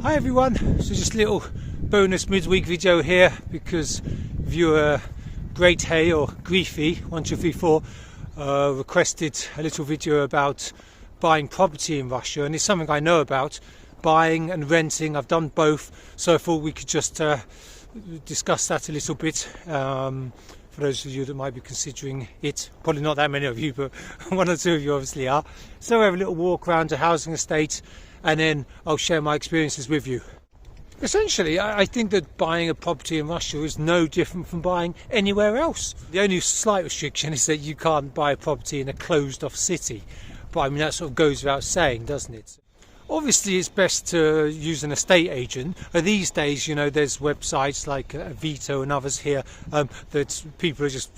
Hi everyone, so just a little bonus midweek video here because viewer Great Hay or Griefy 1234 requested a little video about buying property in Russia, and it's something I know about, buying and renting. I've done both, so I thought we could just discuss that a little bit for those of you that might be considering it. Probably not that many of you, but one or two of you obviously are. So we have a little walk around a housing estate and then I'll share my experiences with you. Essentially, I think that buying a property in Russia is no different from buying anywhere else. The only slight restriction is that you can't buy a property in a closed off city. But I mean, that sort of goes without saying, doesn't it? Obviously, it's best to use an estate agent. These days, you know, there's websites like Avito and others here that people are just,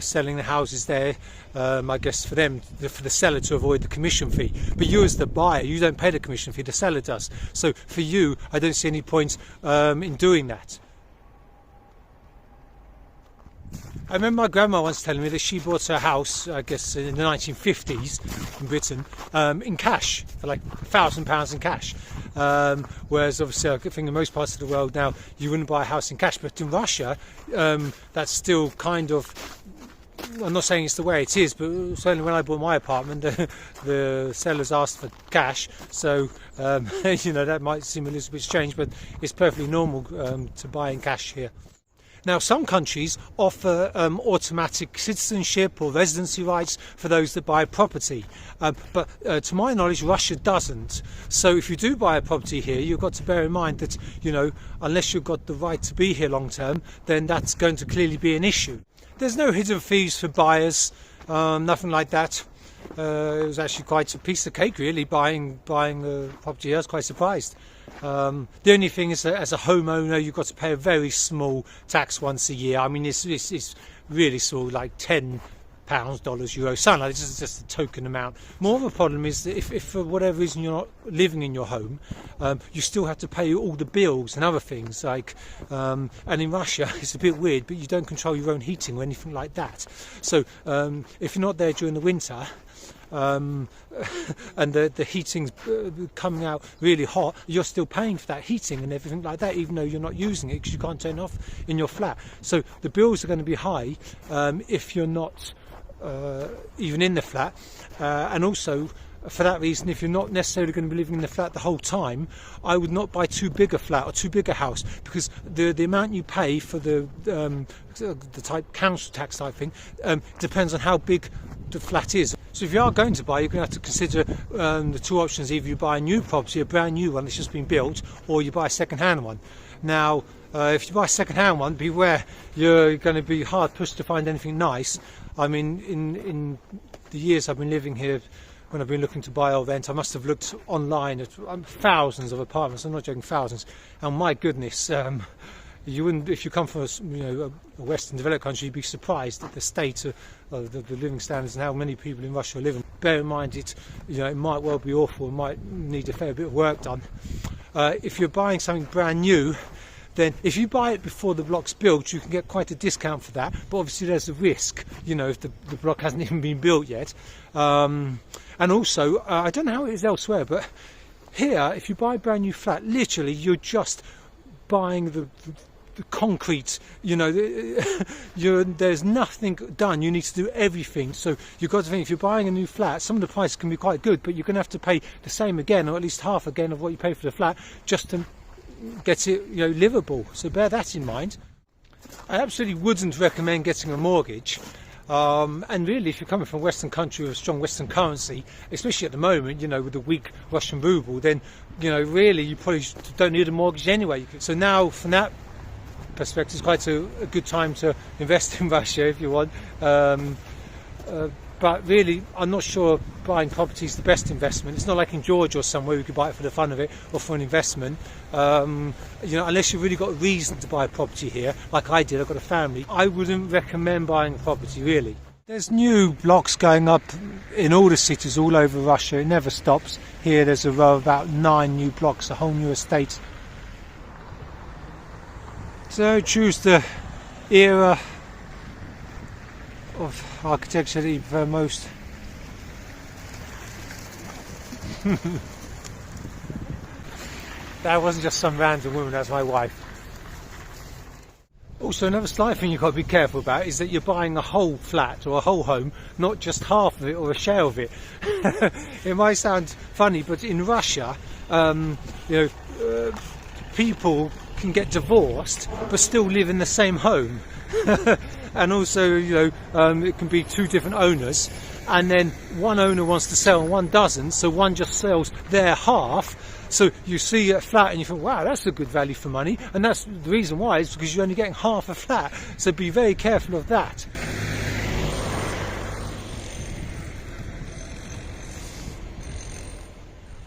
selling the houses there. I guess for them, for the seller to avoid the commission fee. But you as the buyer, you don't pay the commission fee, the seller does. So for you, I don't see any point in doing that. I remember my grandma once telling me that she bought her house, I guess in the 1950s in Britain, in cash, for like £1,000 in cash. Whereas obviously I think in most parts of the world now you wouldn't buy a house in cash, but in Russia that's still kind of, I'm not saying it's the way it is, but certainly when I bought my apartment the sellers asked for cash, so that might seem a little bit strange, but it's perfectly normal to buy in cash here. Now, some countries offer automatic citizenship or residency rights for those that buy property, but to my knowledge, Russia doesn't. So if you do buy a property here, you've got to bear in mind that, unless you've got the right to be here long term, then that's going to clearly be an issue. There's no hidden fees for buyers, nothing like that. It was actually quite a piece of cake, really, buying a property here. I was quite surprised. The only thing is that as a homeowner, you've got to pay a very small tax once a year. I mean, it's really small, like £10, €, something like this. It's just a token amount. More of a problem is that if for whatever reason you're not living in your home, you still have to pay all the bills and other things. And in Russia, it's a bit weird, but you don't control your own heating or anything like that. So if you're not there during the winter, and the heating's coming out really hot, you're still paying for that heating and everything like that, even though you're not using it because you can't turn it off in your flat. So the bills are going to be high if you're not even in the flat, and also for that reason, if you're not necessarily going to be living in the flat the whole time, I would not buy too big a flat or too big a house, because the amount you pay for the type council tax type thing depends on how big the flat is. So if you are going to buy, you're going to have to consider the two options: either you buy a new property, a brand new one that's just been built, or you buy a second-hand one. Now, if you buy a second-hand one, beware, you're going to be hard pushed to find anything nice. I mean, in the years I've been living here, when I've been looking to buy or rent, I must have looked online at thousands of apartments. I'm not joking, thousands. And my goodness, you wouldn't, if you come from a Western developed country, you'd be surprised at the state of the living standards and how many people in Russia are living. Bear in mind, it might well be awful, it might need a fair bit of work done. If you're buying something brand new, then if you buy it before the block's built, you can get quite a discount for that. But obviously there's a risk, if the block hasn't even been built yet. And also, I don't know how it is elsewhere, but here, if you buy a brand new flat, literally you're just buying the concrete, there's nothing done. You need to do everything. So you've got to think, if you're buying a new flat, some of the prices can be quite good, but you're going to have to pay the same again, or at least half again of what you pay for the flat, just to get it livable. So bear that in mind. I absolutely wouldn't recommend getting a mortgage. And really, if you're coming from a Western country with a strong Western currency, especially at the moment, with the weak Russian ruble, then really you probably don't need a mortgage anyway. So now, from that perspective, it's quite a good time to invest in Russia if you want. But really, I'm not sure buying property is the best investment. It's not like in Georgia or somewhere you could buy it for the fun of it or for an investment. Unless you've really got a reason to buy a property here, like I did, I've got a family, I wouldn't recommend buying a property, really. There's new blocks going up in all the cities all over Russia. It never stops. Here there's a row of about 9 new blocks, a whole new estate. So choose the era of architecture that you prefer most. That wasn't just some random woman, that's my wife. Also, another slight thing you've got to be careful about is that you're buying a whole flat or a whole home, not just half of it or a share of it. It might sound funny, but in Russia, people can get divorced but still live in the same home. And also, it can be two different owners, and then one owner wants to sell and one doesn't, so one just sells their half. So you see a flat and you think, wow, that's a good value for money, and that's the reason why, is because you're only getting half a flat. So be very careful of that.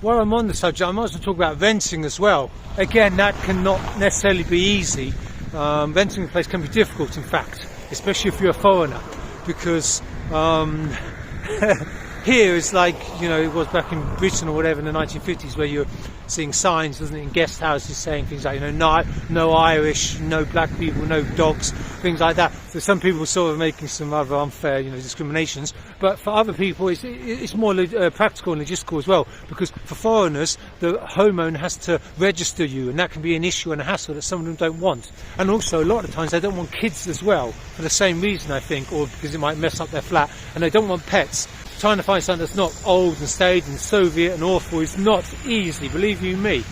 While I'm on the subject, I might as well talk about renting as well. Again, that cannot necessarily be easy. Renting a place can be difficult, in fact, especially if you're a foreigner, because here it's like, it was back in Britain or whatever in the 1950s, where you're seeing signs, isn't it, in guest houses saying things like, no Irish, no black people, no dogs, things like that. So some people were sort of making some other unfair, discriminations. But for other people, it's more practical and logistical as well, because for foreigners, the homeowner has to register you, and that can be an issue and a hassle that some of them don't want. And also, a lot of times, they don't want kids as well, for the same reason, I think, or because it might mess up their flat, and they don't want pets. Trying to find something that's not old and staid and Soviet and awful is not easy, believe you me.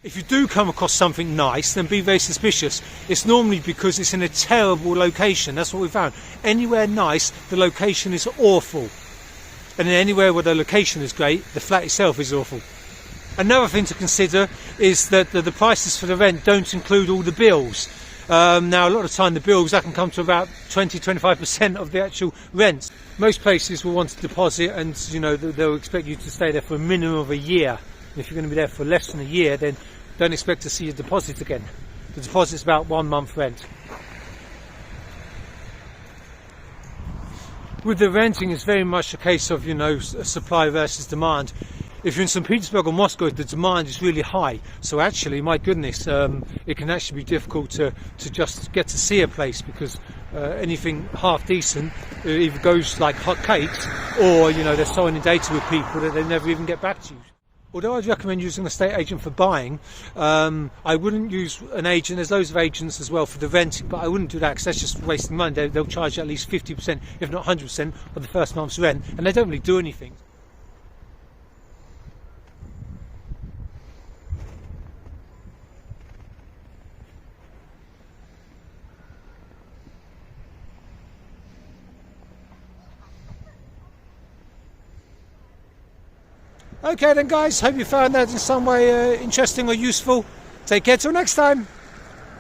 If you do come across something nice, then be very suspicious. It's normally because it's in a terrible location. That's what we found. Anywhere nice, the location is awful. And anywhere where the location is great, the flat itself is awful. Another thing to consider is that the prices for the rent don't include all the bills. Now, a lot of the time, the bills, that can come to about 20-25% of the actual rent. Most places will want a deposit, and they'll expect you to stay there for a minimum of a year. And if you're going to be there for less than a year, then don't expect to see your deposit again. The deposit's about 1 month rent. With the renting, it's very much a case of supply versus demand. If you're in St. Petersburg or Moscow, the demand is really high. So actually, my goodness, it can actually be difficult to just get to see a place, because anything half decent either goes like hot cakes, or they're so inundated with people that they never even get back to you. Although I'd recommend using an estate agent for buying, I wouldn't use an agent. There's loads of agents as well for the renting, but I wouldn't do that, because that's just wasting money. They'll charge at least 50%, if not 100%, of the first month's rent, and they don't really do anything. Okay then, guys, hope you found that in some way interesting or useful. Take care till next time.